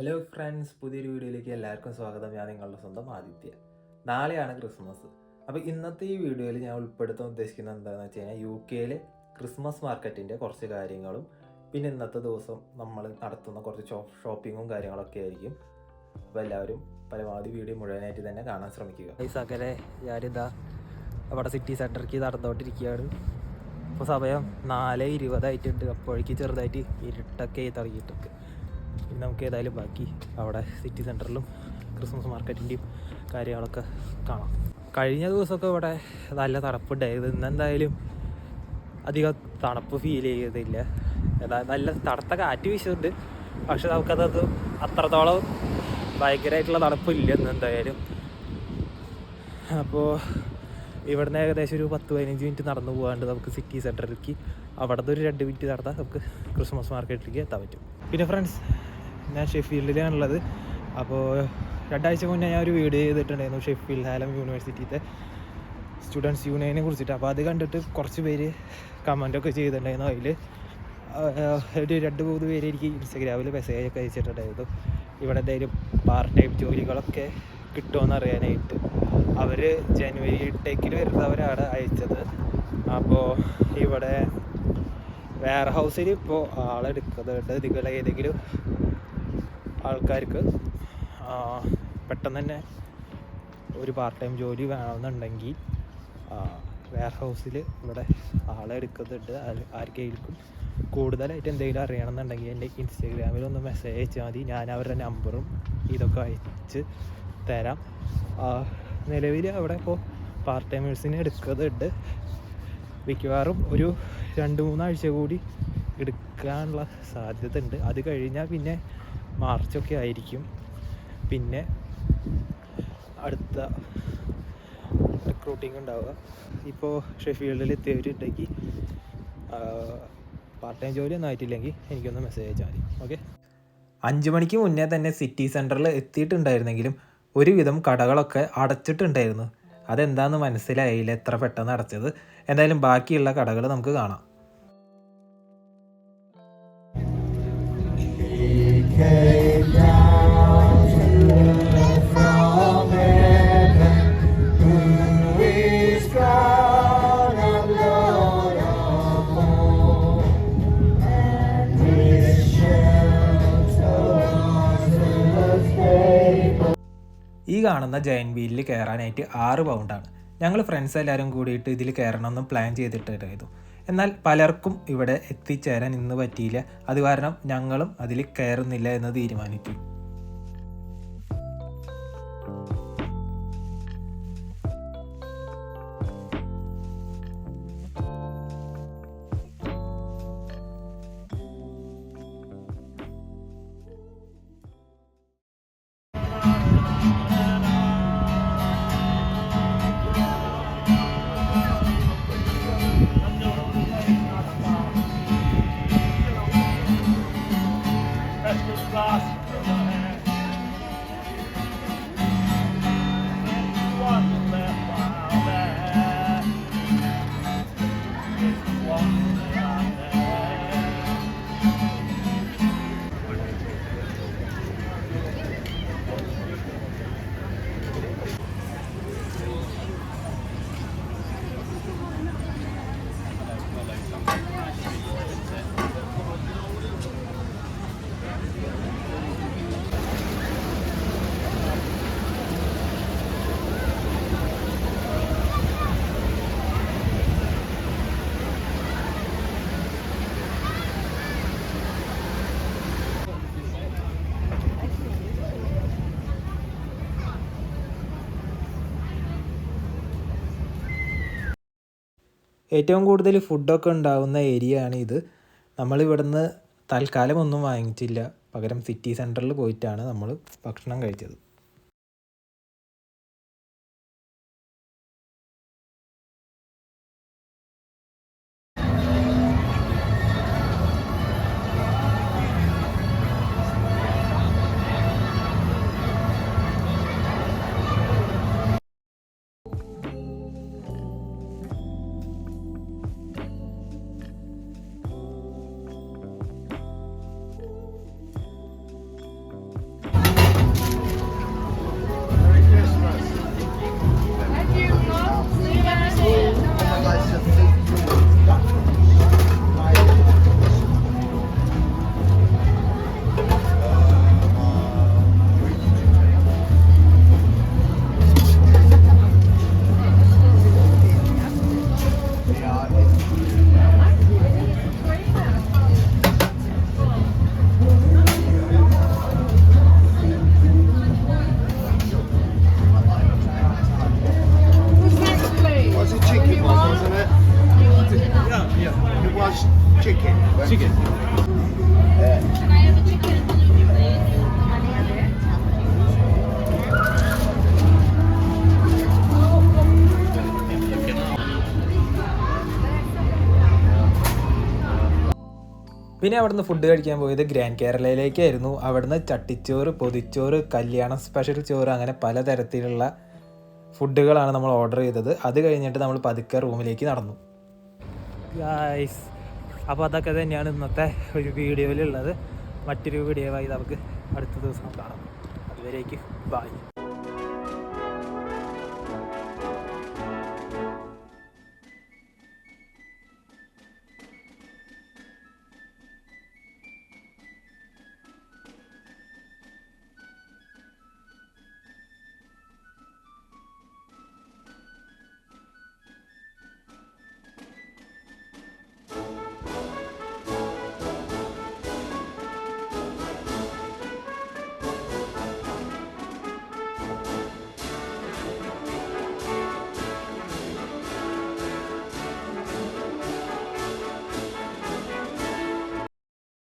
Hello friends, പുതിയൊരു വീഡിയോയിലേക്ക് എല്ലാവർക്കും സ്വാഗതം. ഞാൻ നിങ്ങളുടെ സ്വന്തം ആദിത്യ. നാളെയാണ് ക്രിസ്മസ്. അപ്പോൾ ഇന്നത്തെ ഈ വീഡിയോയിൽ ഞാൻ ഉൾപ്പെടുത്താൻ ഉദ്ദേശിക്കുന്നത് എന്താണെന്ന് വെച്ച് കഴിഞ്ഞാൽ UK ക്രിസ്മസ് മാർക്കറ്റിൻ്റെ കുറച്ച് കാര്യങ്ങളും പിന്നെ ഇന്നത്തെ ദിവസം നമ്മൾ നടത്തുന്ന കുറച്ച് ഷോപ്പിങ്ങും കാര്യങ്ങളൊക്കെ ആയിരിക്കും. അപ്പോൾ എല്ലാവരും പരമാവധി വീഡിയോ മുഴുവനായിട്ട് തന്നെ കാണാൻ ശ്രമിക്കുക. സകലെ ഞാനിതാ അവിടെ സിറ്റി സെൻറ്ററിലേക്ക് നടന്നുകൊണ്ടിരിക്കുകയാണ്. ഇപ്പോൾ സമയം 4:20 അപ്പോഴേക്ക് ചെറുതായിട്ട് ഇരുട്ടൊക്കെ തുടങ്ങിയിട്ടൊക്കെ. ഇനി നമുക്ക് ഏതായാലും ബാക്കി അവിടെ സിറ്റി സെൻറ്ററിലും ക്രിസ്മസ് മാർക്കറ്റിൻ്റെയും കാര്യങ്ങളൊക്കെ കാണാം. കഴിഞ്ഞ ദിവസമൊക്കെ ഇവിടെ നല്ല തണുപ്പുണ്ടായത്. ഇന്നെന്തായാലും അധികം തണുപ്പ് ഫീൽ ചെയ്തില്ല. നല്ല തണുത്ത കാറ്റ് വീശുന്നുണ്ട്, പക്ഷെ നമുക്കത് അത്രത്തോളം ഭയങ്കരമായിട്ടുള്ള തണുപ്പില്ല ഇന്നെന്തായാലും. അപ്പോൾ ഇവിടുന്ന് ഏകദേശം ഒരു 10-15 മിനിറ്റ് നടന്നു പോകാണ്ട് നമുക്ക് സിറ്റി സെൻറ്ററിലേക്ക്. അവിടെ നിന്ന് ഒരു 2 മിനിറ്റ് നടന്നാൽ നമുക്ക് ക്രിസ്മസ് മാർക്കറ്റിലേക്ക് എത്താൻ പറ്റും. പിന്നെ ഫ്രണ്ട്സ്, ഞാൻ ഷെഫീൽഡിലാണുള്ളത്. അപ്പോൾ 2 ആഴ്ച മുന്നേ ഞാൻ ഒരു വീഡിയോ ചെയ്തിട്ടുണ്ടായിരുന്നു ഷെഫീൽഡ് ഹാലം യൂണിവേഴ്സിറ്റിയിലത്തെ സ്റ്റുഡൻസ് യൂണിയനെ കുറിച്ചിട്ട്. അപ്പോൾ അത് കണ്ടിട്ട് കുറച്ച് പേര് കമൻറ്റൊക്കെ ചെയ്തിട്ടുണ്ടായിരുന്നു. അതിൽ ഒരു 2-3 പേര് എനിക്ക് ഇൻസ്റ്റഗ്രാമിൽ മെസ്സേജൊക്കെ അയച്ചിട്ടുണ്ടായിരുന്നു. ഇവിടെ എന്തെങ്കിലും പാർട്ട് ടൈം ജോലികളൊക്കെ കിട്ടുമെന്ന് അറിയാനായിട്ട്. അവർ ജനുവരി ഇൻടേക്കിൽ വരുന്നവരാണ് അയച്ചത്. അപ്പോൾ ഇവിടെ വെയർ ഹൗസിൽ ഇപ്പോൾ ആളെടുക്കുന്നുണ്ട്. നിങ്ങളെ ഏതെങ്കിലും ആൾക്കാർക്ക് പെട്ടെന്ന് തന്നെ ഒരു പാർട്ട് ടൈം ജോലി വേണമെന്നുണ്ടെങ്കിൽ വെയർ ഹൗസിൽ ഇവിടെ ആളെടുക്കുന്നുണ്ട്. ആർക്കെങ്കിലും കൂടുതലായിട്ട് എന്തെങ്കിലും അറിയണമെന്നുണ്ടെങ്കിൽ എൻ്റെ ഇൻസ്റ്റാഗ്രാമിൽ ഒന്ന് മെസ്സേജ് അയച്ചാൽ മതി. ഞാൻ അവരുടെ നമ്പറും ഇതൊക്കെ അയച്ച് തരാം. നിലവിൽ അവിടെ ഇപ്പോൾ പാർട്ട് ടൈമേഴ്സിന് എടുക്കുന്നുണ്ട്. മിക്കവാറും ഒരു 2-3 ആഴ്ച കൂടി എടുക്കാനുള്ള സാധ്യത ഉണ്ട്. അത് കഴിഞ്ഞാൽ പിന്നെ മാർച്ചൊക്കെ ആയിരിക്കും പിന്നെ അടുത്ത റിക്രൂട്ടിങ് ഉണ്ടാവുക. ഇപ്പോൾ ഷെഫീൽഡിൽ എത്തിയവരുണ്ടെങ്കിൽ പാർട്ട് ടൈം ജോലി ഒന്നും ആയിട്ടില്ലെങ്കിൽ എനിക്കൊന്ന് മെസ്സേജ് അയച്ചാൽ മതി. ഓക്കെ. 5 മണിക്ക് മുന്നേ തന്നെ സിറ്റി സെൻറ്ററിൽ എത്തിയിട്ടുണ്ടായിരുന്നെങ്കിലും ഒരുവിധം കടകളൊക്കെ അടച്ചിട്ടുണ്ടായിരുന്നു. അതെന്താണെന്ന് മനസ്സിലായില്ല എത്ര പെട്ടെന്ന് അടച്ചത്. എന്തായാലും ബാക്കിയുള്ള കടകൾ നമുക്ക് കാണാം. ഈ കാണുന്ന ജയൻറ്റ് വീലിൽ കയറാനായിട്ട് 6 പൗണ്ടാണ്. ഞങ്ങൾ ഫ്രണ്ട്സ് എല്ലാവരും കൂടിയിട്ട് ഇതിൽ കയറണമെന്ന് പ്ലാൻ ചെയ്തിട്ടായിരുന്നു. എന്നാൽ പലർക്കും ഇവിടെ എത്തിച്ചേരാൻ ഇന്ന് പറ്റിയില്ല. അത് കാരണം ഞങ്ങളും അതിൽ കയറുന്നില്ല എന്ന് തീരുമാനിച്ചു. ഏറ്റവും കൂടുതൽ ഫുഡൊക്കെ ഉണ്ടാകുന്ന ഏരിയ ആണ് ഇത്. നമ്മളിവിടുന്ന് തൽക്കാലം ഒന്നും വാങ്ങിച്ചില്ല. പകരം സിറ്റി സെൻറ്ററിൽ പോയിട്ടാണ് നമ്മൾ ഭക്ഷണം കഴിച്ചത്. പിന്നെ അവിടുന്ന് ഫുഡ് കഴിക്കാൻ പോയത് ഗ്രാൻഡ് കേരളയിലേക്കായിരുന്നു. അവിടുന്ന് ചട്ടിച്ചോറ്, പൊതിച്ചോറ്, കല്യാണ സ്പെഷ്യൽ ചോറ്, അങ്ങനെ പലതരത്തിലുള്ള ഫുഡുകളാണ് നമ്മൾ ഓർഡർ ചെയ്തത്. അത് കഴിഞ്ഞിട്ട് നമ്മൾ പതുക്കെ റൂമിലേക്ക് നടന്നു. ഗായ്സ്, അപ്പോൾ അതൊക്കെ തന്നെയാണ് ഇന്നത്തെ ഒരു വീഡിയോയിലുള്ളത്. മറ്റൊരു വീഡിയോയുമായി നമുക്ക് അടുത്ത ദിവസം കാണാം. അതുവരേക്ക് ബൈ.